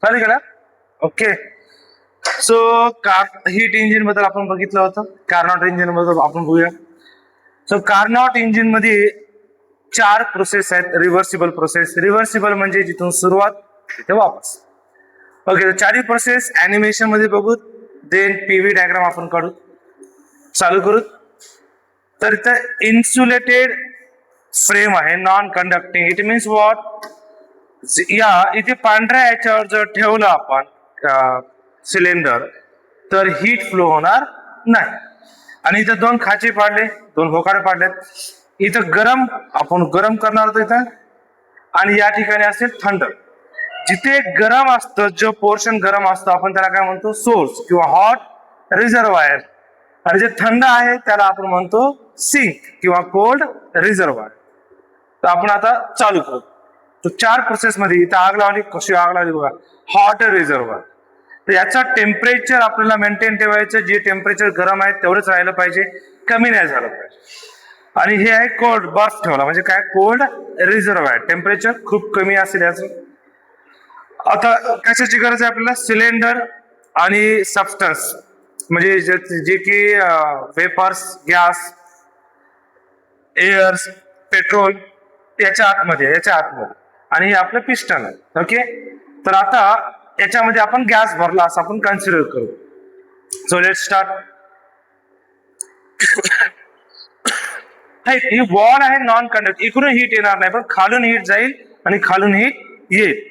चालेल का? Okay. So heat engine बद्दल आपण बघितलं होतं. कार्नोट इंजिन बद्दल आपण बघूया. सो कार्नोट इंजिन मध्ये 4 प्रोसेस आहेत. Reversible process. रिव्हर्सिबल म्हणजे जिथून सुरुवात तिथे वापस. ओके. चारही प्रोसेस अॅनिमेशन मध्ये बघू. देन पीव्ही डायग्राम आपण काढू. चालू करू. तर इथं इन्सुलेटेड फ्रेम आहे. Non conducting. It means what. या इथे पांढऱ्या याच्यावर जर ठेवलं आपण सिलेंडर तर हीट फ्लो होणार नाही. आणि इथं 2 खाचे पाडले, 2 होकारे पाडलेत. इथं गरम आपण गरम करणार होतो इथं. आणि या ठिकाणी असेल थंड. जिथे गरम असतं, जो पोर्शन गरम असतो आपण त्याला काय म्हणतो, सोर्स किंवा हॉट रिझर्वायर. आणि जे थंड आहे त्याला आपण म्हणतो सिंक किंवा कोल्ड रिझर्वायर. तर आपण आता चालू करू. तर 4 प्रोसेस मध्ये इथं आग लावली. कशी आग लावली बघा. Hot reservoir. तर याचा टेम्परेचर आपल्याला मेंटेन ठेवायचं. जे टेम्परेचर गरम आहे तेवढंच राहिलं पाहिजे, कमी नाही झालं पाहिजे. आणि हे आहे कोल्ड. बर्फ ठेवला म्हणजे काय, कोल्ड रिझर्वायर. टेम्परेचर खूप कमी असेल याचं. आता कशाची गरज आहे आपल्याला, सिलेंडर आणि सबस्टन्स म्हणजे जे की वेपर्स, गॅस, एअर, पेट्रोल याच्या आतमध्ये आणि हे आपलं पिस्टन आहे. ओके. तर आता याच्यामध्ये आपण गॅस भरला असं आपण कन्सिडर करू. So let start. ही वॉल आहे नॉन कंडक्ट. इकडून हीट येणार नाही पण खालून हीट जाईल आणि खालून हीट येईल.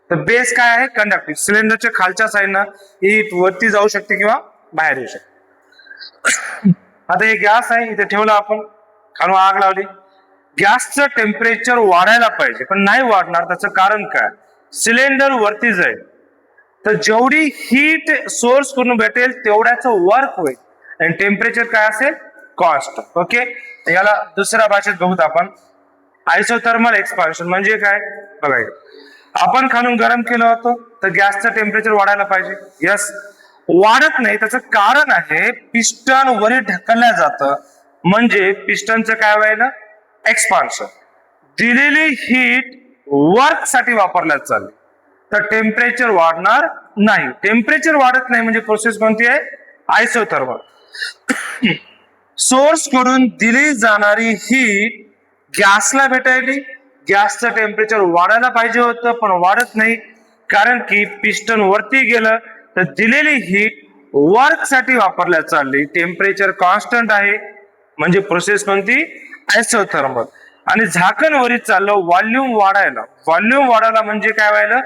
तर बेस काय आहे, कंडक्टिव्ह. सिलेंडरच्या खालच्या साईडनं हीट वरती जाऊ शकते किंवा बाहेर येऊ शकते. आता हे गॅस आहे, इथे ठेवला आपण, खालून आग लावली. गॅसचं टेम्परेचर वाढायला पाहिजे पण नाही वाढणार. त्याचं कारण काय, सिलेंडर वरती जाईल तर जेवढी हीट सोर्स करून भेटेल तेवढ्याचं वर्क होईल आणि टेम्परेचर काय असेल, कॉन्स्टंट. ओके. याला दुसऱ्या भाषेत बघूत आपण. आयसोथर्मल एक्सपान्शन म्हणजे काय बघायचं. आपण खालून गरम केलं होतं तर गॅसचं टेम्परेचर वाढायला पाहिजे. यस, वाढत नाही. त्याचं कारण आहे पिस्टन वरी ढकलल्या जातं म्हणजे पिस्टनचं काय व्हायला, एक्सपान्शन. दिलेली हीट वर्क साठी वापरण्यात चालली तर टेम्परेचर वाढणार नाही. टेम्परेचर वाढत नाही म्हणजे प्रोसेस कोणती आहे, आयसोथर्मल. सोर्स कडून दिली जाणारी हीट गॅसला भेटायली. गॅसचं टेम्परेचर वाढायला पाहिजे होतं पण वाढत नाही कारण की पिस्टन वरती गेलं तर दिलेली हीट वर्क साठी वापरल्या चालली. टेम्परेचर कॉन्स्टंट आहे म्हणजे प्रोसेस कोणती, आयसोथर्मल. आणि झाकण वरील चाललं व्हॉल्यूम वाढायला. व्हॉल्यूम वाढायला म्हणजे काय व्हायला,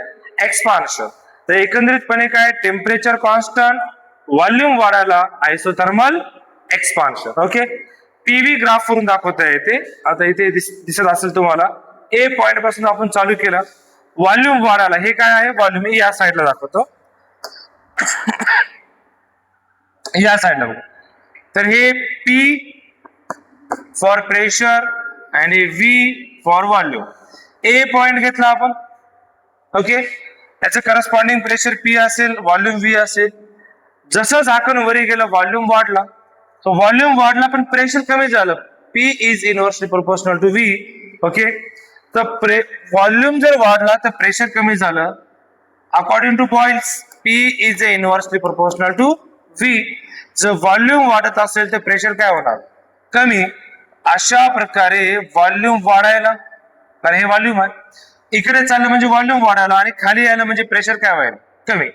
एक्सपान्शन. तर एकंदरीतपणे काय, टेम्परेचर कॉन्स्टंट, व्हॉल्यूम वाढायला, isothermal expansion. Okay. PV graph वरून दाखवता येते. आता इथे दिसत असेल तुम्हाला. ए पॉइंट पासून आपण चालू केलं, व्हॉल्यूम वाढायला. हे काय आहे, व्हॉल्यूम. या साईडला दाखवतो, या साईडला बघा. तर हे पी फॉर प्रेशर आणि V for volume. A point घेतला आपण. ओके. याचं करस्पॉन्डिंग प्रेशर पी असेल, व्हॉल्यूम व्ही असेल. जसं झाकण वरी गेलं व्हॉल्यूम वाढला. सो व्हॉल्यूम वाढला पण प्रेशर कमी झालं. P is inversely proportional to V. Okay. तर व्हॉल्यूम जर वाढला तर प्रेशर कमी झालं. According to Boyle's P is inversely proportional to V. जर व्हॉल्यूम वाढत असेल तर प्रेशर काय होणार, कमी. अशा प्रकारे व्हॉल्यूम वाढायला, कारण हे व्हॉल्यूम आहे, इकडे चाललं म्हणजे व्हॉल्यूम वाढायला आणि खाली यायला म्हणजे प्रेशर काय व्हायला, कमी.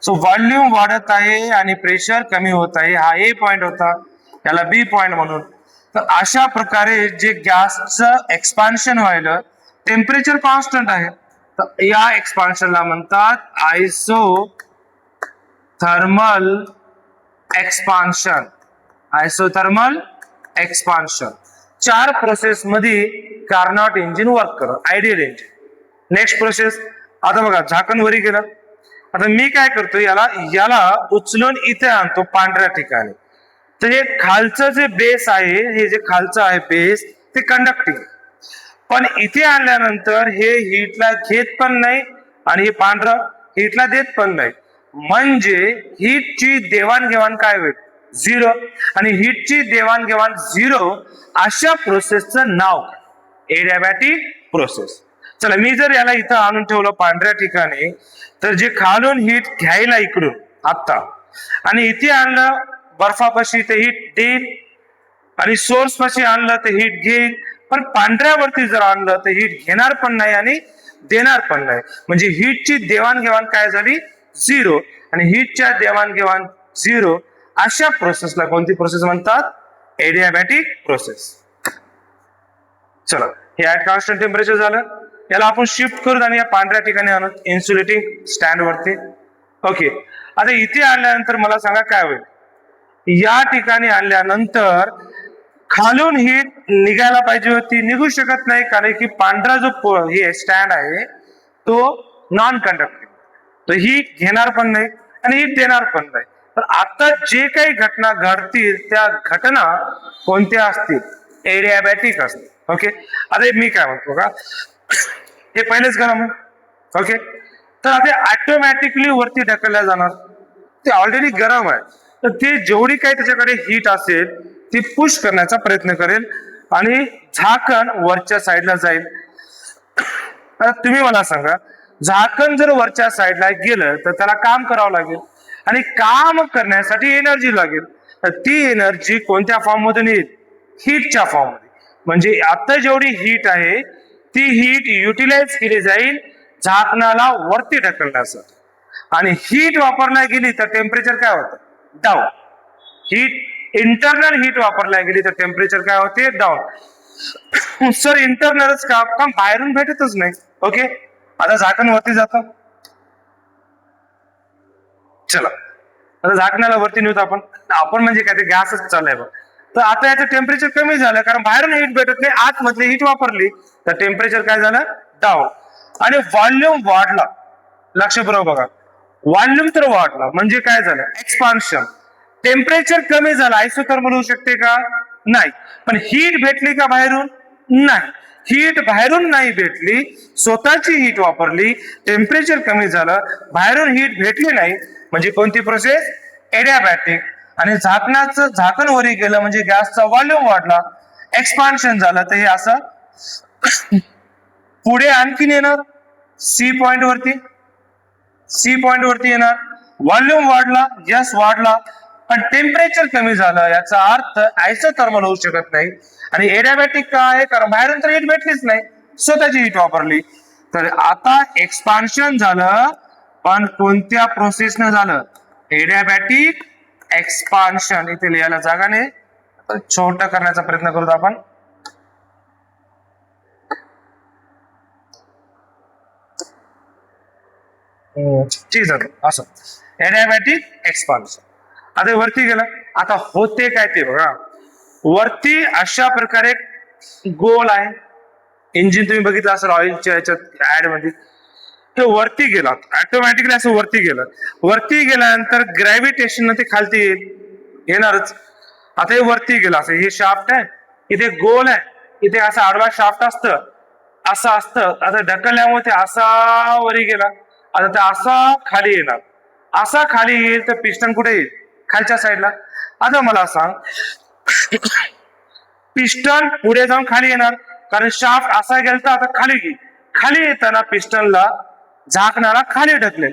सो व्हॉल्यूम वाढत आहे आणि प्रेशर कमी होत आहे. हा ए पॉइंट होता, याला बी पॉइंट म्हणून. तर अशा प्रकारे जे गॅसचं एक्सपान्शन व्हायला, टेम्परेचर कॉन्स्टंट आहे तर या एक्सपान्शनला म्हणतात isothermal expansion. Isothermal expansion. 4 process मध्ये कार्नोट इंजिन वर्क करत, आयडियल इंजिन. Next process. आता बघा, झाकण वरी गेलं. आता मी काय करतो, याला उचलून इथे आणतो पांढऱ्या ठिकाणी. तर हे खालचं जे बेस आहे, हे जे खालचं आहे बेस, ते कंडक्टिंग. पण इथे आणल्यानंतर हे हीटला घेत पण नाही आणि हे पांढरं हीटला देत पण नाही. म्हणजे हीटची देवाणघेवाण काय होईल, 0. आणि हीटची देवाणघेवाण 0 अशा प्रोसेसचं नाव एडियाबॅटिक प्रोसेस. चला मी जर याला इथं आणून ठेवलं पांढऱ्या ठिकाणी, तर जे खालून हीट घ्यायला इकडून आता आणि इथे आणलं बर्फापाशी ते हीट देईल आणि सोर्स पाशी आणलं तर हीट घेईल, पण पांढऱ्यावरती जर आणलं तर हीट घेणार पण नाही आणि देणार पण नाही. म्हणजे हीटची देवाणघेवाण काय झाली? झिरो. आणि हीटच्या देवाणघेवाण झिरो अशा प्रोसेसला कोणती प्रोसेस म्हणतात? एडियाबॅटिक प्रोसेस. चला हे ऍट कॉन्स्टंट टेम्परेचर झालं. याला आपण शिफ्ट करून आणि या पांढऱ्या ठिकाणी आणू इन्सुलेटिंग स्टँड वरती. ओके, आता इथे आणल्यानंतर मला सांगा काय होईल? या ठिकाणी आणल्यानंतर खालून हीट निघायला पाहिजे होती, निघू शकत नाही, कारण की पांढरा जो हे स्टँड आहे तो नॉन कंडक्टिव्ह, तो हीट घेणार पण नाही आणि हीट देणार पण नाही. तर आता जे काही घटना घडतील त्या घटना कोणत्या असतील? एडियाबॅटिक असतील. ओके, आता मी काय म्हणतो का, हे पहिलेच गरम आहे. ओके, तर आता ऑटोमॅटिकली वरती ढकलल्या जाणार, ते ऑलरेडी गरम आहे, तर ते जेवढी काही त्याच्याकडे हीट असेल ती पुश करण्याचा प्रयत्न करेल आणि झाकण वरच्या साईडला जाईल. आता तुम्ही मला सांगा, झाकण जर वरच्या साईडला गेलं तर त्याला काम करावं लागेल आणि काम करण्यासाठी एनर्जी लागेल. तर ती एनर्जी कोणत्या फॉर्म मधून येईल? हीटच्या फॉर्म मध्ये. म्हणजे आता जेवढी हीट आहे ती हीट युटिलाइज केली जाईल झाकणाला वरती ढकलण्यासाठी. आणि हीट वापरल्या गेली तर टेम्परेचर काय होतं? डाऊन. हीट इंटरनल हीट वापरल्या गेली तर टेम्परेचर काय होते? डाऊन. सर इंटरनलच का? काम बाहेरून भेटतच नाही. ओके, आता झाकण वरती जातं. चला आता झाकणाला वरती नेऊत आपण. आपण म्हणजे काय, ते गॅसच चाललाय बघ. तर आता याचं टेम्परेचर कमी झालं कारण बाहेरून हीट भेटत नाही, आतमधली हीट वापरली तर टेम्परेचर काय झालं? डाऊन. आणि व्हॉल्यूम वाढला. लक्ष बरोबर बघा, व्हॉल्यूम तर वाढला म्हणजे काय झालं? एक्सपान्शन. टेम्परेचर कमी झालं, आयसोथर्मल होऊ शकते का? नाही. पण हीट भेटली का बाहेरून? नाही. हीट बाहेरून नाही भेटली, स्वतःची हीट वापरली, टेम्परेचर कमी झालं, बाहेरून हीट भेटली नाही, म्हणजे कोणती प्रोसेस? एडियाबॅटिक. आणि झाकणाचं झाकण वरी गेलं म्हणजे गॅसचा व्हॉल्यूम वाढला, एक्सपान्शन झालं. तर हे असं पुढे आणखीन येणार सी पॉइंट वरती, सी पॉइंट वरती येणार, व्हॉल्यूम वाढला, गॅस वाढला, पण टेम्परेचर कमी झालं, याचा अर्थ आयसोथर्मल होऊ शकत नाही. आणि एडियाबॅटिक का आहे? कारण बाहेरून तर हीट भेटलीच नाही, स्वतःची हीट वापरली. तर आता एक्सपान्शन झालं, पण कोणत्या प्रोसेसनं झालं? एडियाबॅटिक एक्सपान्शन. इथे लिहायला जागा नाही, छोट करण्याचा प्रयत्न करू आपण. ठीक आहे, असं एडियाबॅटिक एक्सपान्शन. आता वरती गेलं, आता होते काय ते बघा. वरती अशा प्रकारे गोल आहे, इंजिन तुम्ही बघितलं असेल ऑइलच्या याच्यात ऍड मध्ये. ते वरती गेला, ऑटोमॅटिकली असं वरती गेलं. वरती गेल्यानंतर ग्रॅव्हिटेशन ते खालती येणारच. आता हे वरती गेलं, असं हे शाफ्ट आहे, इथे गोल आहे, इथे असं आडवा शाफ्ट असतं, असं असतं. आता ढकलल्यामुळे ते असा वरी गेला, आता ते असा खाली येणार, असा खाली येईल तर पिस्टन कुठे येईल? खालच्या साईडला. आता मला सांग, पिस्टन पुढे जाऊन खाली येणार कारण शाफ्ट असा गेला तर आता खाली घेईल. खाली येताना पिस्टनला झाकणाला खाली ढकलेल,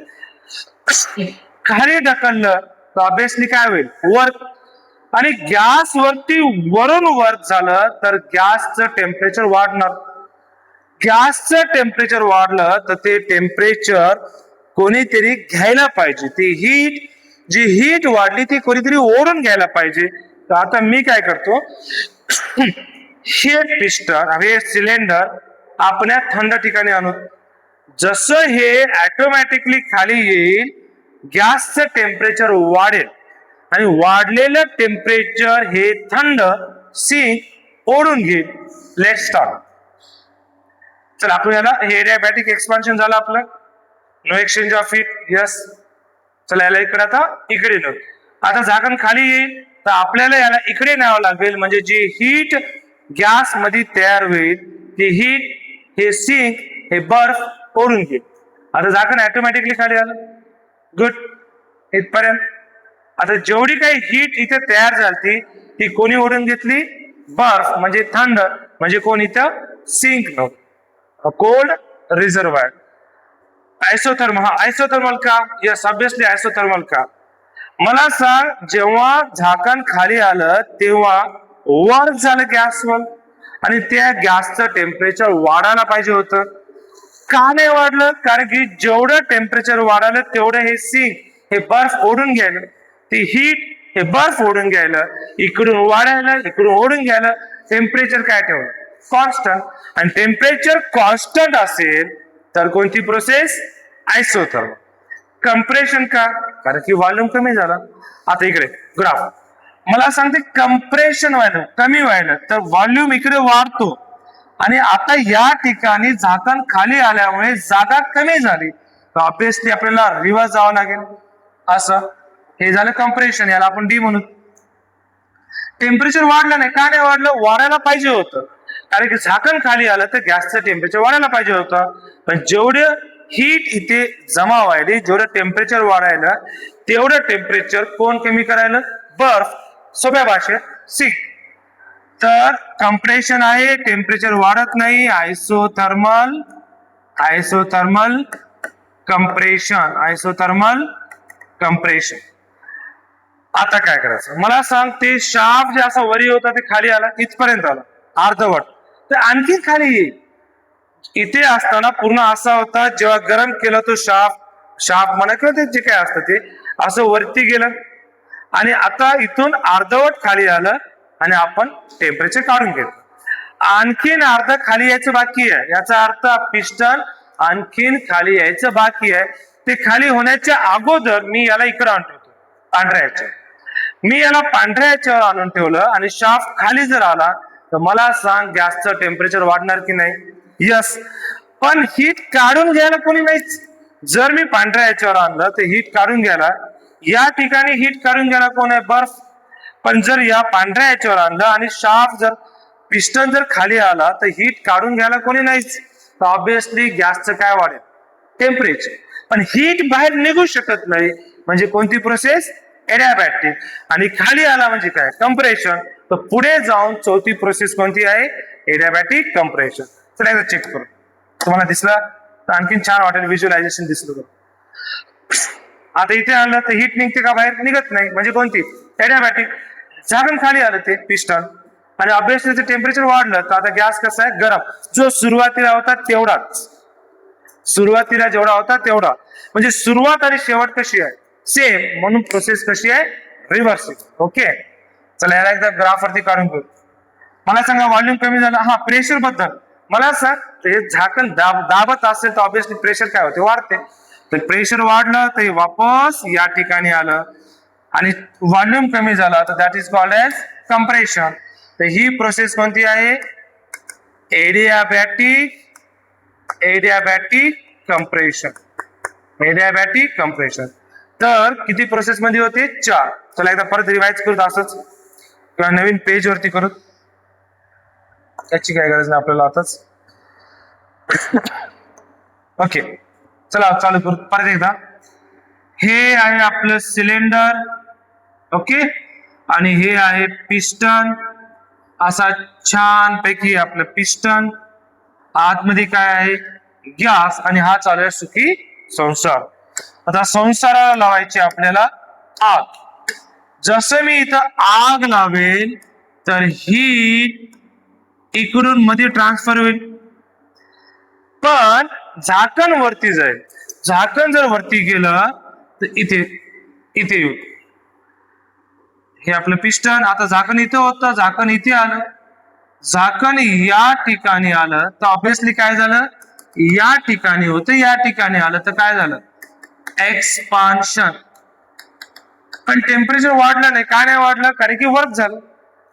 खाली ढकललं तर ऑब्विसली काय होईल? वर्क. आणि गॅस वरती वरून वर्क झालं तर गॅसचं टेम्परेचर वाढणार. गॅसचं टेम्परेचर वाढलं तर ते टेम्परेचर कोणीतरी घ्यायला पाहिजे. ती हीट, जी हीट वाढली ती कोणीतरी ओढून घ्यायला पाहिजे. तर आता मी काय करतो, हे पिस्टन, हे सिलेंडर आपण थंड ठिकाणी आणू. जसं हे ऑटोमॅटिकली खाली येईल, गॅसचं टेम्परेचर वाढेल आणि वाढलेलं टेम्परेचर हे थंड सिंक ओढून घेईल. Let start. चला आपण याला हे एडियाबॅटिक एक्सपान्शन झालं आपलं. No exchange of heat, yes. चला याला इकडे आता इकडे नेऊ. आता झाकण खाली येईल तर आपल्याला याला इकडे न्यावं लागेल, म्हणजे जी हीट गॅस मध्ये तयार होईल ती हीट हे सिंक, हे बर्फ ओढून घेईल. आता झाकण ऑटोमॅटिकली खाली आलं. गुड, इथपर्यंत. आता जेवढी काही हीट इथे तयार झाली ती कोणी ओढून घेतली? बर्फ, म्हणजे थंड, म्हणजे कोण इथं? सिंक नव्हतं, कोल्ड रिझर्वायर. आयसोथर्मल, हा आयसोथर्मल का? यस ऑब्विसली आयसोथर्मल का? मला सांग, जेव्हा झाकण खाली आलं तेव्हा वर्क झालं गॅसवर आणि त्या गॅसचं टेम्परेचर वाढायला पाहिजे होतं. का नाही वाढलं? कारण की जेवढं टेम्परेचर वाढालं तेवढं हे सिंक, हे बर्फ ओढून घ्यायला, ते हीट हे बर्फ ओढून घ्यायला, इकडून वाढायला इकडून ओढून घ्यायला टेम्परेचर काय ठेवलं? कॉन्स्टंट. आणि टेम्परेचर कॉन्स्टंट असेल तर कोणती प्रोसेस? आयसोथर्मल. कंप्रेशन का? कारण की व्हॉल्यूम कमी झाला. आता इकडे ग्राफ मला सांगते कंप्रेशन व्हायला, कमी व्हायला, तर व्हॉल्यूम इकडे वाढतो आणि आता या ठिकाणी झाकण खाली आल्यामुळे जागा कमी झाली, तर ऑब्विसली आपल्याला रिव्हर्स जावं लागेल. असं हे झालं कंप्रेशन, याला आपण डी म्हणू. टेम्परेचर वाढलं नाही, का नाही वाढलं? वाढायला पाहिजे होतं, कारण की झाकण खाली आलं तर गॅसचं टेम्परेचर वाढायला पाहिजे होतं. पण जेवढं हीट इथे जमा व्हायली, जेवढं टेम्परेचर वाढायला तेवढं टेम्परेचर कोण कमी करायला? बर्फ. सोप्या भाषेत सिंक. तर कंप्रेशन आहे, टेम्परेचर वाढत नाही. Isothermal, isothermal compression, isothermal compression. आता काय करायचं मला सांग, ते शाफ्ट जे असा वरी होता ते खाली आला, इथपर्यंत आला अर्धवट, तर आणखी खाली येईल. इथे असताना पूर्ण असा होता, जेव्हा गरम केलं तो शाफ्ट म्हणा किंवा ते जे काय असतं ते असं वरती गेलं आणि आता इथून अर्धवट खाली आलं आणि आपण टेम्परेचर काढून घेतलं. आणखीन अर्ध खाली यायचं बाकी आहे, याचा अर्थ पिस्टन आणखीन खाली यायचं बाकी आहे. ते खाली होण्याच्या अगोदर मी याला इकडे आणतो पांढऱ्या याच्यावर. मी याला पांढऱ्या याच्यावर आणून ठेवलं आणि शाफ्ट खाली जर आला तर मला सांग गॅसचं टेम्परेचर वाढणार की नाही? यस. पण हीट काढून घ्यायला कोणी नाहीच. जर मी पांढऱ्या याच्यावर आणलं तर हीट काढून घ्यायला, या ठिकाणी हीट काढून घ्यायला कोण आहे? बर्फ. पण जर या पांढऱ्या याच्यावर आणलं आणि शाफ्ट जर पिस्टन जर खाली आला तर हीट काढून घ्यायला कोणी नाहीच, तर ऑब्विसली गॅसचं काय वाढेल? टेम्परेचर. पण हीट बाहेर निघू शकत नाही, म्हणजे कोणती प्रोसेस? एडियाबॅटिक. आणि खाली आला म्हणजे काय? कंप्रेशन. तर पुढे जाऊन चौथी प्रोसेस कोणती आहे? एडियाबॅटिक कंप्रेशन. चला एकदा चेक करू, तुम्हाला दिसलं तर आणखीन छान वाटेल, व्हिज्युअलायझेशन दिसलं. आता इथे आलं तर हीट निघते का? बाहेर निघत नाही, म्हणजे कोणती? एडियाबॅटिक. झाकण खाली आलं ते पिस्टन आणि ऑब्विसली ते टेम्परेचर वाढलं तर आता गॅस कसा आहे? गरम. जो सुरुवातीला होता तेवढाच, सुरुवातीला जेवढा होता तेवढा, म्हणजे सुरुवात आणि शेवट कशी आहे? सेम. म्हणून प्रोसेस कशी आहे? रिव्हर्सिबल. ओके, चला याला एकदा ग्राफ वरती काढून घेऊ. मला सांगा व्हॉल्यूम कमी झाला. हा, प्रेशर बद्दल मला सांग, हे झाकण दाबत असेल तर ऑब्विसली प्रेशर काय होते? वाढते. तर प्रेशर वाढलं तर वापस या ठिकाणी आलं आणि व्हॉल्यूम कमी झाला तर that is called as compression. तर ही प्रोसेस कोणती आहे? Adiabatic, adiabatic compression, adiabatic compression. तर किती प्रोसेस मध्ये होते? 4. चला एकदा परत रिवाइज करू असंच किंवा नवीन पेज वरती करू, याची काय गरज नाही आपल्याला आताच. ओके, चला चालू करू परत एकदा. हे आहे आपलं सिलेंडर, ओके, आणि हे आहे पिस्टन. असा छान पैकी आपलं पिस्टन, आतमध्ये काय आहे? गॅस, आणि हा चालू आहे सुखी संसार. आता संसाराला लावायची आपल्याला आग. जसं मी इथं आग लावेल तर हीट इकडून मध्ये ट्रान्सफर होईल, पण झाकण वरती जाईल. झाकण जर वरती गेलं तर इथे इथे येऊ. हे आपलं पिस्टन. आता झाकण इथं होतं, झाकण इथे आलं, झाकण या ठिकाणी आलं तर ऑब्विसली काय झालं? या ठिकाणी होतं, या ठिकाणी आलं तर काय झालं? एक्सपान्शन. पण टेम्परेचर वाढलं नाही. का नाही वाढलं? कारण की वर्क झालं.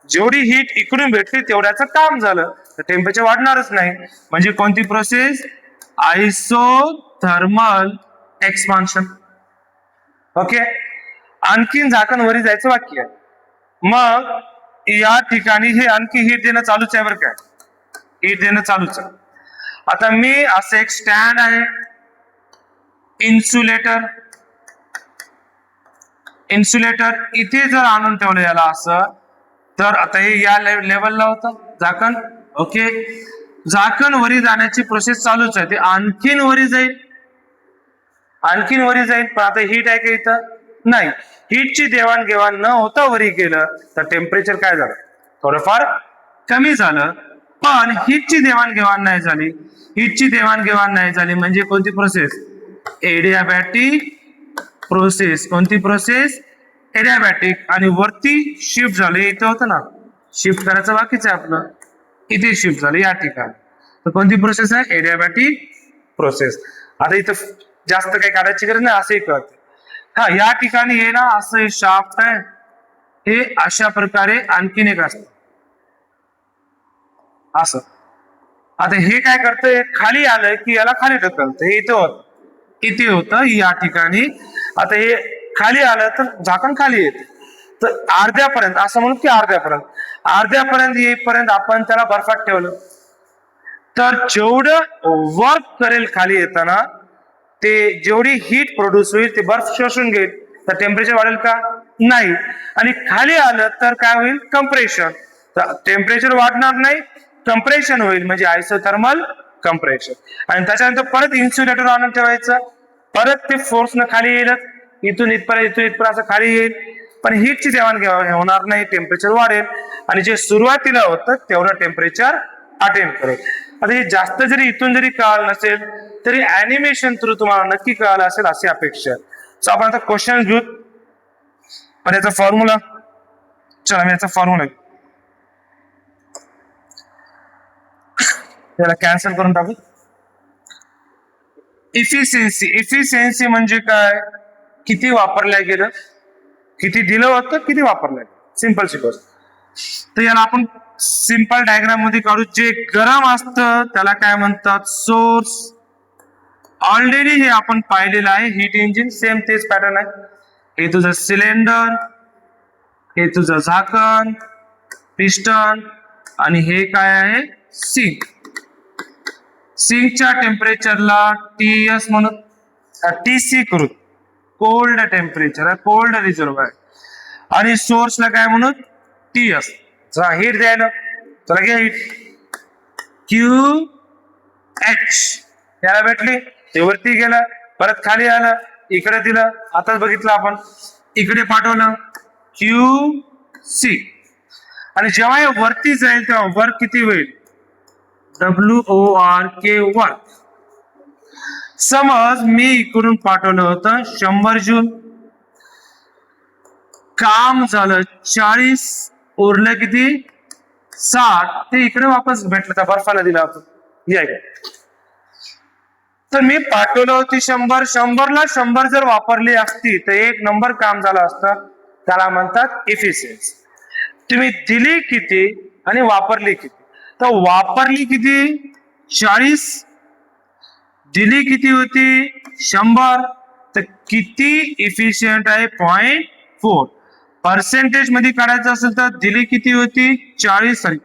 जेवढी हीट इकडून भेटली तेवढ्याचं काम झालं, तर टेम्परेचर वाढणारच नाही. म्हणजे कोणती प्रोसेस? Isothermal expansion. ओके, आणखीन झाकण वरी जायचं बाकी आहे. मग या ठिकाणी हे आणखी हीट देणं चालूच आहे बरं काय? हीट देणं चालूच आहे. आता मी असं एक स्टँड आहे, इन्सुलेटर, इन्सुलेटर इथे जर आणून ठेवलं याला असं, तर आता हे या लेवलला होतं झाकण. ओके, झाकण वरी जाण्याची प्रोसेस चालूच आहे, ते आणखीन वरी जाईल, आणखीन वरी जाईल. पण आता हीट आहे का इथं? नाही. हीटची देवाणघेवाण न होता वरी गेलं तर टेम्परेचर काय झालं? थोडंफार कमी झालं. पण हीटची देवाणघेवाण नाही झाली, हीटची देवाणघेवाण नाही झाली म्हणजे कोणती प्रोसेस? एडियाबॅटिक प्रोसेस. कोणती प्रोसेस? एडियाबॅटिक. आणि वरती शिफ्ट झाले, इथं होतं ना शिफ्ट करायचं बाकीच आहे आपलं, इथे शिफ्ट झालं या ठिकाणी. तर कोणती प्रोसेस आहे? एडियाबॅटिक प्रोसेस. आता इथं जास्त काही काढायची गरज नाही, असंही कळतं. हा, या ठिकाणी हे ना असं शाफ्ट आहे, हे अशा प्रकारे आणखीन एक असतं असं. आता हे काय करतंय? खाली आलंय की याला खाली ढकलतं. हे इथं होत, इथे होतं या ठिकाणी. आता हे खाली आलं तर झाकण खाली येते. तर अर्ध्यापर्यंत असं म्हणू की अर्ध्यापर्यंत येईपर्यंत आपण त्याला बर्फात ठेवलं तर जेवढं वर्क करेल खाली येताना, ते जेवढी हीट प्रोड्यूस होईल ते बर्फ शोषून घेईल. तर टेम्परेचर वाढेल का? नाही. आणि खाली आलं तर काय होईल? कंप्रेशन. तर टेम्परेचर वाढणार नाही, कंप्रेशन होईल, म्हणजे आयसोथर्मल कंप्रेशन. आणि त्याच्यानंतर परत इन्सुलेटर आणून ठेवायचं, परत ते फोर्सनं खाली येईल, इथून इथपर्यंत असं खाली येईल. पण हीटची देवाणघेवाण होणार नाही, टेम्परेचर वाढेल आणि जे सुरुवातीला होतं तेवढं टेम्परेचर अटेन करेल. आता हे जास्त जरी इथून जरी कळालं नसेल तरी अॅनिमेशन थ्रू तुम्हाला नक्की कळालं असेल अशी अपेक्षा आहे. सो आपण आता क्वेश्चन घेऊ. पण याचा फॉर्म्युला, चला मी याचा फॉर्म्युला याला कॅन्सल करून टाकू. इफिशियन्सी. इफिशियन्सी म्हणजे काय? किती वापरल्या गेलं, किती दिलं होतं, किती वापरलं. सिंपल शिकवतो. तर याला आपण सिंपल डायग्राम मध्ये काढू. जे गरम असतं त्याला काय म्हणतात? सोर्स. ऑलरेडी हे आपण पाहिलेलं आहे, हीट इंजिन सेम तेच पॅटर्न आहे. हे तुझं सिलेंडर, हे तुझं झाकण, पिस्टन, आणि हे काय आहे? सिंक. सिंकच्या टेम्परेचरला टीएस म्हणून, टीसी करू, कोल्ड टेम्परेचर, कोल्ड रिझर्व आहे. आणि सोर्सला काय म्हणून? टीएस. चला हीट द्यायला, चला घ्या हीट. क्यू एच याला भेटली, ते वरती गेलं, परत खाली आलं, इकडे दिलं, आताच बघितलं आपण, इकडे पाठवलं क्यू सी. आणि जेव्हा हे वरती जाईल तेव्हा वर्क किती होईल? WORK work. समज मी इकडून पाठवलं होतं 100 जूल, काम झालं 40, उरलं किती? 60. ते इकडे वापस भेटलं, त्या बर्फाला दिलं आपण. तर मी पाठवलं होती 100, 100ला 100 जर वापरली असती तर 1 नंबर काम झालं असतं. त्याला म्हणतात इफिशियन्सी. तुम्ही दिली किती आणि वापरली किती? तर वापरली किती? 40, दिली किती होती? 100. तर किती इफिशियंट आहे? 0.4. पर्सेंटेज मध्ये काढायचं असेल तर दिली किती होती? 40, सॉरी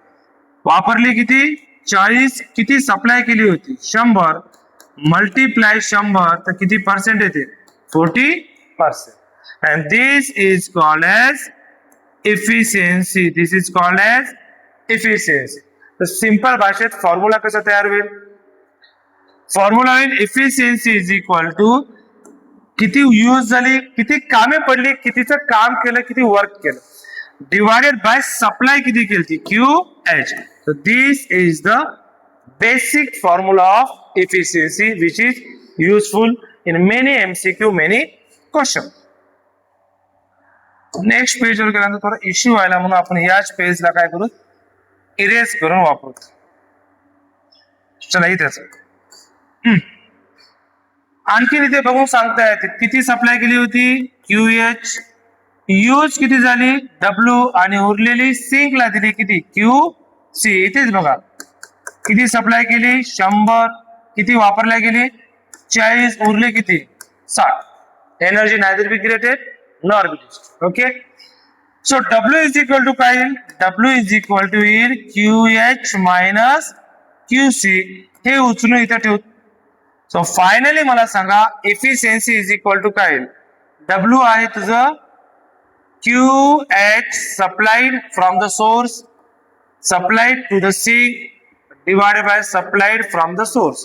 वापरली किती? 40. किती सप्लाय केली होती? 100 मल्टीप्लाय 100, तर किती पर्सेंट येते? 40%. and this is called as efficiency. This is called as efficiency. तर सिंपल भाषेत फॉर्म्युला कसा तयार होईल? फॉर्म्युला होईल एफिशियन्सी इज इक्वल टू किती यूज झाली, किती कामे पडली, कितीचं काम केलं, किती वर्क केलं, डिवायडेड बाय सप्लाय किती केली, Q H. So this is the basic formula of efficiency which is useful in many MCQ, many question. Next page वर गेल्यानंतर थोडा इश्यू व्हायला म्हणून आपण याच पेजला काय करू? इरेज करून वापरू. चला इथेच आणखी इथे बघून सांगता येते किती सप्लाय केली होती, QH. यूज किती झाली, W. आणि उरलेली सिंकला दिली किती, QC. इथेच बघा किती सप्लाय केली, 100. किती वापरल्या गेली, 40. उरले किती, 60. Energy neither be created nor be destroyed. Okay. So W is equal to काय येईल? W इज इक्वल टू येईल QH मायनस QC. हे उचलून इथे ठेवू. सो फायनली मला सांगा एफिशियन्सी इज इक्वल टू काय येईल? W आहे तुझं QH supplied from the source, supplied to the sink, divided by supplied from the source.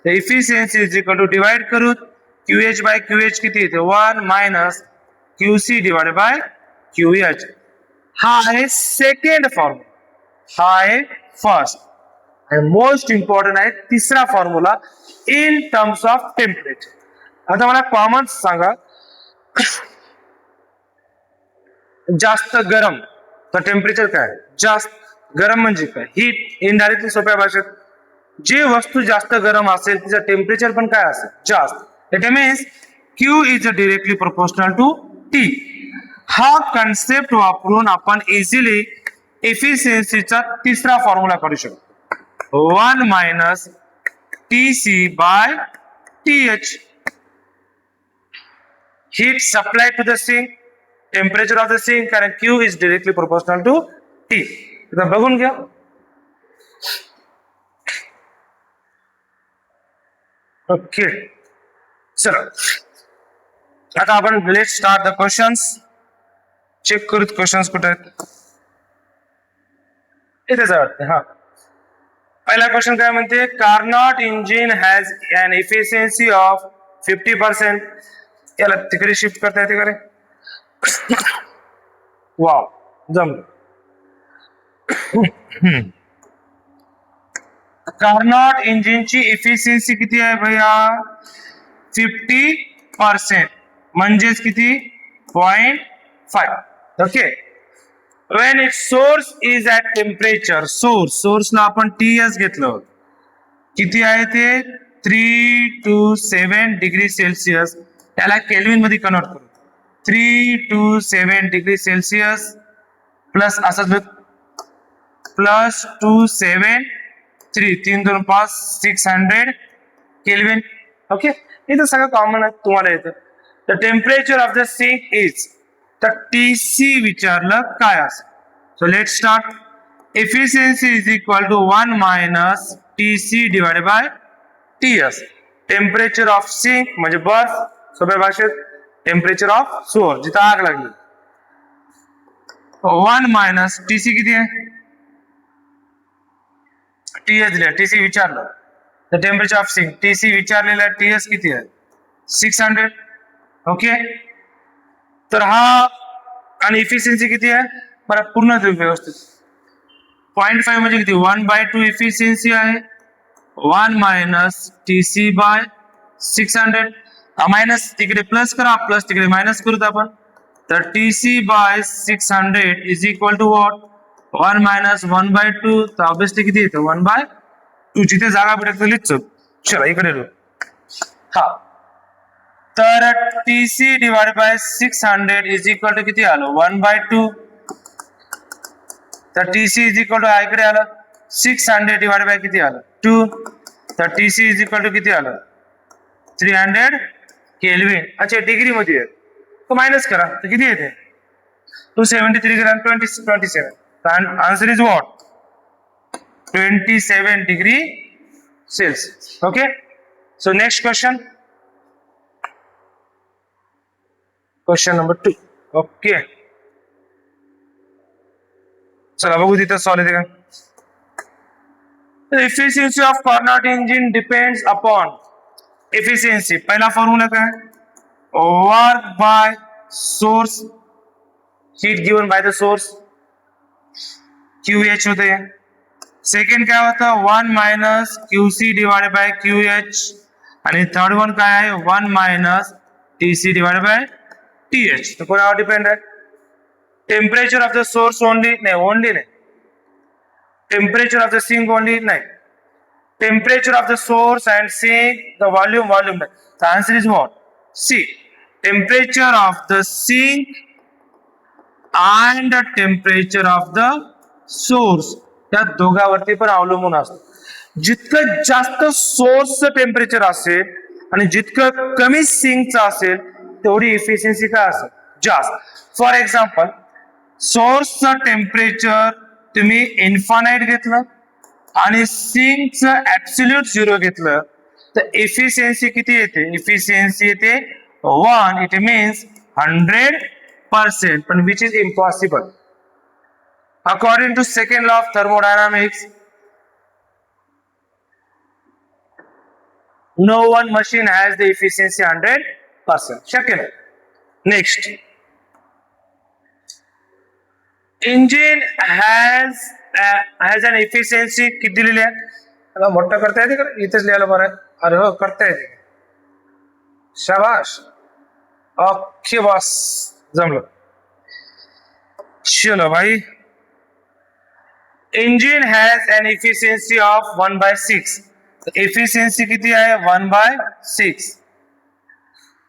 The efficiency is equal to divide करू QH by QH किती येते 1 minus QC divided by QH. हा आहे second formula, हा आहे first आणि most important आहे तिसरा formula in terms of temperature. आता मला कॉमन सांगा, जास्त गरम तर टेम्परेचर काय? जास्त गरम म्हणजे काय? हीट. इनडायरेक्टली सोप्या भाषेत जी वस्तू जास्त गरम असेल तिचं टेम्परेचर पण काय असेल? जास्त. It means Q is directly proportional to T. हा कन्सेप्ट वापरून आपण इझिली एफिशियन्सीचा तिसरा फॉर्म्युला काढू शकतो, 1 minus TC by TH. Heat supplied to the sink, temperature of the sink, कारण Q is directly proportional to T. आता बघून घ्या. ओके, चला आता आपण let start the questions. Check करूत क्वेश्चन्स कुठे आहेत. इथेच वाटते. हा, पहिला क्वेश्चन काय म्हणते, Carnot engine has an efficiency of 50%. याला तिकडे शिफ्ट करता येते का रे? वाव, जमलं. कार्नॉट इंजिनची एफिशियन्सी किती आहे भैया? 50%, म्हणजेच किती? 0.5. Okay. When its source is at temperature, सोर्सला आपण TS घेतलं, किती आहे ते? 3 to 7 डिग्री सेल्सिअस. त्याला केल्विन मध्ये कन्वर्ट करू. 3 to 7 डिग्री सेल्सिअस प्लस असं प्लस 2 7 3 3 2 5 600 केल्विन. ओके, इथं सगळं कॉमन आहे, तुम्हाला येतं. The temperature of the sink is, तर TC विचारलं काय असं. So let start. Efficiency is equal to 1 minus TC divided by TS. Temperature of sink म्हणजे बर्फ, सोप्या भाषेत टेम्परेचर ऑफ सोर्स जिथं आग लागली. 1 मायनस TC किती आहे? TS दिले, TC विचारलं. The temperature of sink, TC विचारलेला, TS किती आहे? 600. ओके, तर हा आणि इफिशियन्सी किती आहे? बरं पूर्ण व्यवस्थित. 0.5 म्हणजे किती? 1/2 इफिशियन्सी आहे. 1 मायनस TC बाय 600. मायनस तिकडे प्लस करा, प्लस तिकडे मायनस करूत आपण. तर TC by 600 is equal to what? 1 minus 1/2. तर ऑब्विसली किती येतं? 1/2. जिथे जागा भेटत लिहितो. चला इकडे लिहू. हा, तर TC divide by 600 is equal to किती आलं? 1/2. तर TC इज इक्वल टू इकडे आलं 600 डिवाइड बाय किती आलं? 2. तर TC इज इक्वल टू किती आलं? 300 केल्विन. अच्छा, डिग्री मध्ये आहे तो मायनस करा, तर किती येते? 273 gram 27. Answer is what? 27 degree Celsius. Okay, so next question, question number 2. Okay, चला बघू तिथं सॉल्व येते का. Efficiency of Carnot engine depends upon. Efficiency पहिला फॉर्म्युला काय? Work by source, heat given by the source, QH होते. Second काय होतं? 1 minus QC divided by QH. आणि थर्ड वन काय आहे? 1 minus TC divided by TH. तर कोणावर डिपेंड आहे? Temperature of the source only? नाही, ओनली नाही. Temperature of the sink only? नाही. Temperature of the source and sink, the volume नाही. The answer is what? C. Temperature of the sink and the temperature of the source, त्या दोघांवरती पण अवलंबून असतं. जितकं जास्त सोर्सचं टेम्परेचर असेल आणि जितकं कमी सिंकचं असेल तेवढी इफिशियन्सी काय असेल? जास्त. फॉर एक्झाम्पल, सोर्सचं टेम्परेचर तुम्ही इन्फानाइट घेतलं आणि सिंकचं ऍब्सोल्यूट 0 घेतलं तर एफिशियन्सी किती येते? एफिशियन्सी येते 1. इट मीन्स 100%, पण which is impossible. According to second law of thermodynamics, no one machine has the efficiency 100%. शक्य नाही. Next, engine has an efficiency किती दिलेली आहे? त्याला मोठं करता येते का? इथेच लिहायला बरं आहे. अरे हो, करता येते. शाबाश. ओके बॉस, जमलं. चलो भाई. Engine has an efficiency of 1/6. Efficiency किती आहे? 1/6.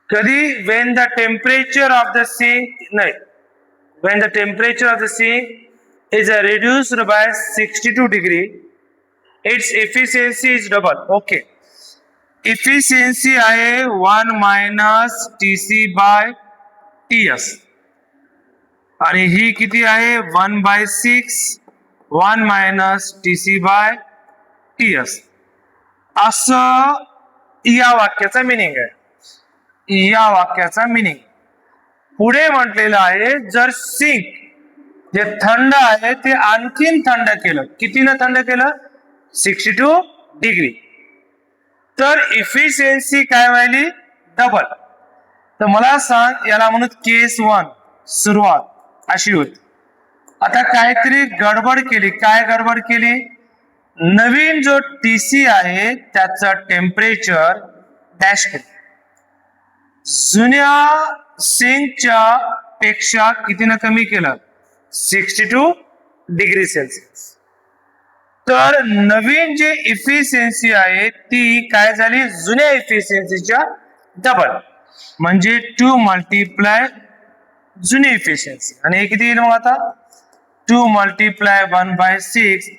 कधी? When the temperature of the C, नाही, when the temperature of the sea is reduced by 62 degree, its efficiency is double. Okay, efficiency आहे 1 minus TC by TS आणि ही किती आहे? 1/6 1 minus TC by TS. असं या वाक्याचा मिनिंग आहे. या वाक्याचा मिनिंग पुढे म्हटलेलं आहे, जर सिंक जे थंड आहे ते आणखीन थंड केलं. कितीनं थंड केलं? 62 डिग्री. तर इफिशियन्सी काय व्हायली? डबल. तर मला सांग, याला म्हणून केस 1 सुरुवात अशी होती. आता काहीतरी गडबड केली. काय गडबड केली? नवीन जो टीसी आहे त्याचं टेम्परेचर डॅश केलं. जुन्या सिंकच्या पेक्षा कितीनं कमी केलं? 62 डिग्री सेल्सिअस. तर नवीन जे इफिशियन्सी आहे ती काय झाली? जुन्या इफिशियन्सीच्या डबल, म्हणजे 2 मल्टिप्लाय जुनी इफिशियन्सी. आणि हे किती येईल मग आता? 2 मल्टिप्लाय 1/6.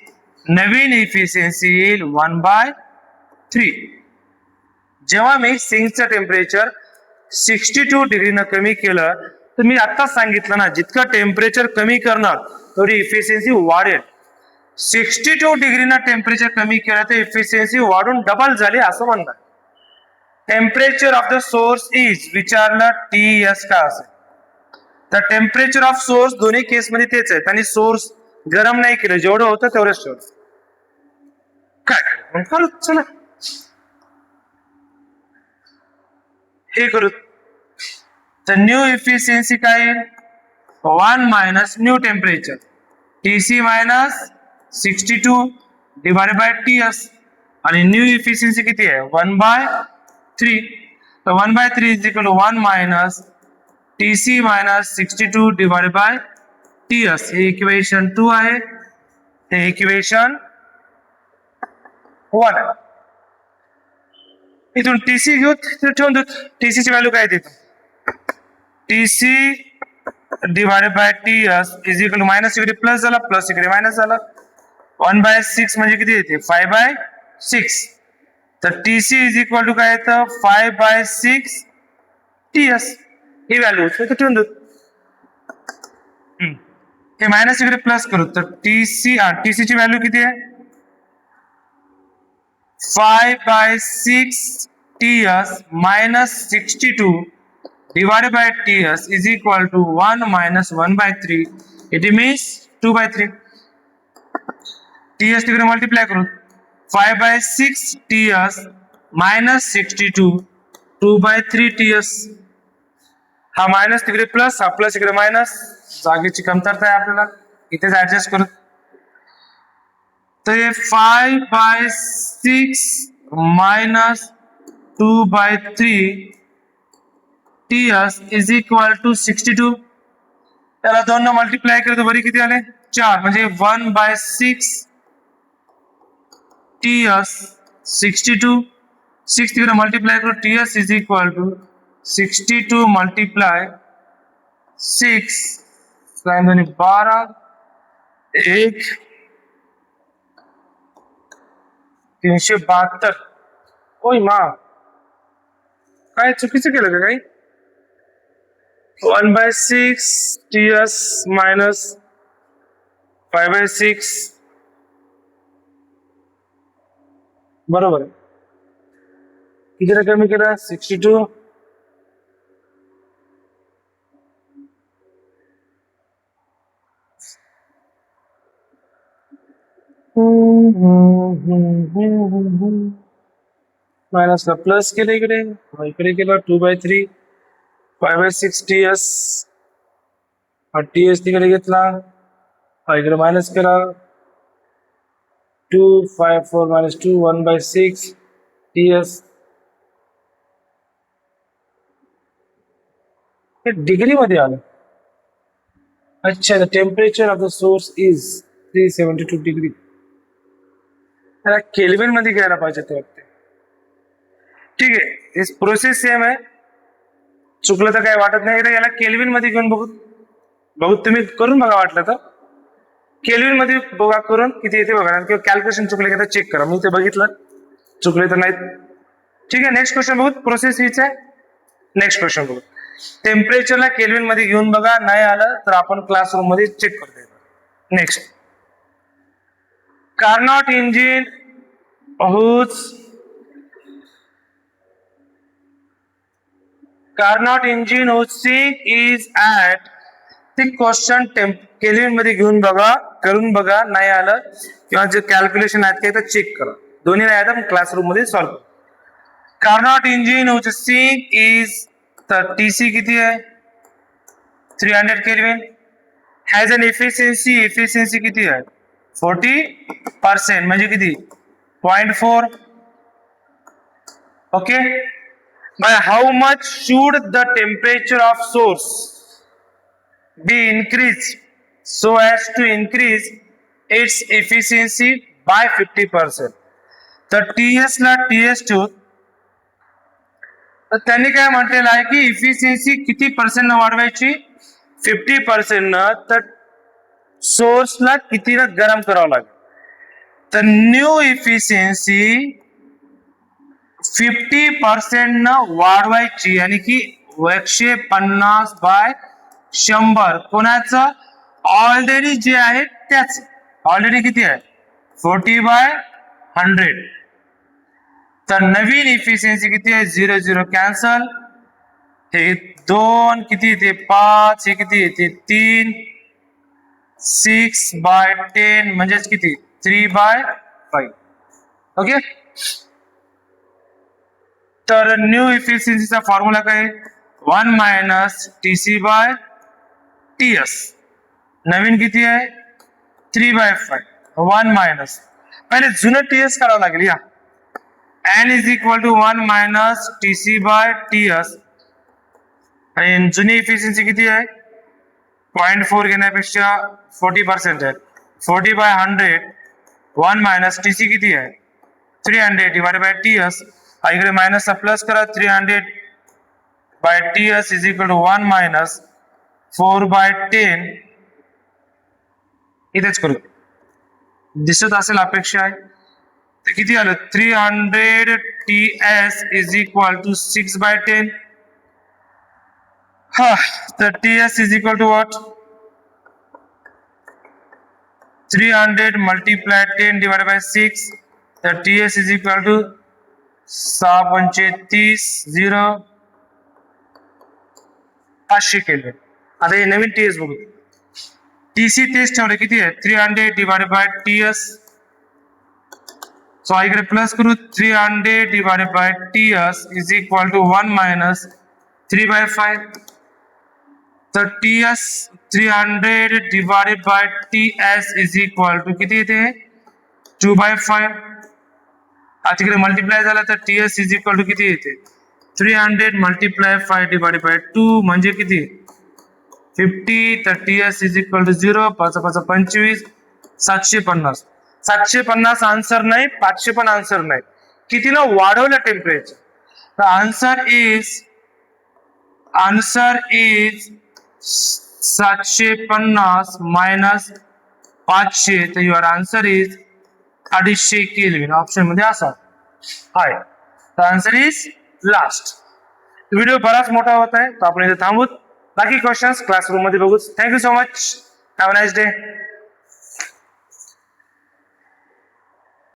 नवीन इफिशियन्सी येईल 1/3. जेव्हा मी सिंकचं टेम्परेचर 62 डिग्रीनं कमी केलं, तर मी आत्ताच सांगितलं ना, जितकं टेम्परेचर कमी करणार तेवढी इफिशियन्सी वाढेल. 62 डिग्रीनं टेम्परेचर कमी केलं तर इफिशियन्सी वाढून डबल झाली असं म्हणतात. Temperature of the source is विचारलं TS काय असेल? तर टेम्परेचर ऑफ सोर्स दोन्ही केसमध्ये तेच आहे. आणि सोर्स गरम नाही केलं, जेवढं होतं तेवढंच ठेवलं. काय करू? चला हे करू. तर न्यू इफिशियन्सी काय येईल? 1 minus new temperature TC minus 62 divided by TS. आणि न्यू इफिशियन्सी किती आहे? 1/3. तर 1/3 is equal to 1 minus TC minus 62 divided by TS. हे इक्वेशन 2 आहे. हे इक्वेशन 1 आहे. इथून TC घेऊ, ठेवून देऊ. TC ची व्हॅल्यू काय देतो? TC divided by TS is equal to minus इकडे प्लस झाला, प्लस इकडे मायनस झाला. 1/6 म्हणजे किती येते? 5/6. तर TC इज इक्वल टू काय येतं? 5/6 TS. ही व्हॅल्यू ठेवून देऊ. हे मायनस इकडे प्लस करू. तर TC ची व्हॅल्यू किती आहे? 5/6 TS minus 62 divided by TS is equal to 1 minus 1/3. It means 2/3. TS तिकडे मल्टिप्लाय करू. 5/6 TS minus 62 2/3 TS. हा मायनस तिकडे प्लस, हा प्लस इकडे मायनस. जागेची कमतरता आहे आपल्याला, इथेच ऍडजस्ट करू. तर 5/6 minus 2/3 TS is equal to 62. त्याला 2 न मल्टिप्लाय केलं तर बरी किती आले? 4. म्हणजे 1/6 TS 62. 6 तिकडे मल्टिप्लाय करू. TS is equal to 62 multiply 6 12 1 372. ओय मा, काय चुकीचं केलं का काही? 1/6 TS मायनस 5/6 बरोबर आहे. किती कमी केलं? 62. मायनसला प्लस केलं इकडे केलं 2/3 5/6 TS हा TS तिकडे घेतला हा इकडे मायनस केला 2 5 4 minus 2 1/6 TS हे डिग्री मध्ये आलं. अच्छा, the temperature of the source is 372 degree. त्याला केल्विन मध्ये घ्यायला पाहिजे ते वाटते. ठीक आहे, प्रोसेस सेम आहे, चुकलं तर काही वाटत नाही. याला केल्विन मध्ये घेऊन बघू तुम्ही करून बघा, वाटलं तर केल्विन मध्ये बघा करून किती येते बघा, किंवा कॅल्क्युलेशन चुकले का चेक करा. मी ते बघितलं, चुकले तर नाहीत. ठीक आहे, नेक्स्ट क्वेश्चन बघू. प्रोसेस हीच आहे. नेक्स्ट क्वेश्चन बघू. टेम्परेचरला केल्विन मध्ये घेऊन बघा, नाही आलं तर आपण क्लासरूम मध्ये चेक करतो. Next, Carnot engine whose Carnot engine whose sink is at ते क्वेश्चन केल्विन मध्ये घेऊन बघा, करून बघा, नाही आलं किंवा जे कॅल्क्युलेशन आहेत ते चेक करा. दोन्ही नाही आलं क्लासरूम मध्ये सॉल्व्ह करा. कार्नॉट इंजिन whose sink is तर TC किती आहे 300 केल्विन. हॅज एन इफिशियन्सी किती आहे 40% म्हणजे किती 0.4. Okay, by how much should the temperature of source be increased so as to increase its efficiency by 50%. तर TS ला TS ठेवू, तर त्यांनी काय म्हटलेलं आहे की इफिशियन्सी किती पर्सेंट न वाढवायची 50% न, तर सोर्सला किती न गरम करावं लागेल. तर न्यू इफिशियन्सी 50% न वाढवायची, आणि की 150/100 कोणाचं ऑलरेडी जे आहे त्याच. ऑलरेडी किती आहे 40/100. तर नवीन इफिशियन्सी किती आहे 0 0 कॅन्सल, हे 2 किती येते 5, हे किती येते 3, 6/10 म्हणजेच किती 3/5. ओके, तर न्यू इफिशियन्सीचा फॉर्म्युला काय 1 - TC/TS. नवीन किती आहे 3/5. 1 पहिले जुनं TS करावं लागेल. या N is equal to 1 - TC/TS. आणि जुनी इफिशियन्सी किती आहे 0.4 घेण्यापेक्षा 40% आहे. 40/100 1 - TC किती आहे 300 / TS. इकडे मायनस प्लस करा 300/TS इज इक्वल टू 1 - 4/10. इथेच करू, दिसत असेल अपेक्षा आहे. तर किती आलं 300 TS इज इक्वल टू 6/10. हा, तर TS is equal to what 300 × 10 / 6. तर TS is equal to 6×5 = 0, 500 Kelvin. आता हे नवीन TS बघू. TC तेच ठेवले, किती आहे 300 / TS. सो इकडे प्लस करू 300 / TS इज इक्वल टू 1 - 3/5. तर TS 300 / TS is equal to किती येते 2/5. तिकडे मल्टिप्लाय झाला तर TS इज इक्वल टू किती येते 300 × 5 / 2 म्हणजे किती 50. तर TS is equal to 0, 5 × 5 = 25, 750. 750 answer नाही, 500 पण आन्सर नाही. कितीनं वाढवलं टेम्परेचर. तर आन्सर इज 750 - 500. तर your answer is 250 kelvin. Option मध्ये असा आहे. तर आन्सर इज लास्ट. व्हिडिओ बराच मोठा होत आहे, तर आपण इथे थांबूत. बाकी क्वेश्चन्स क्लासरूम मध्ये बघू. Thank you so much. Have a nice day.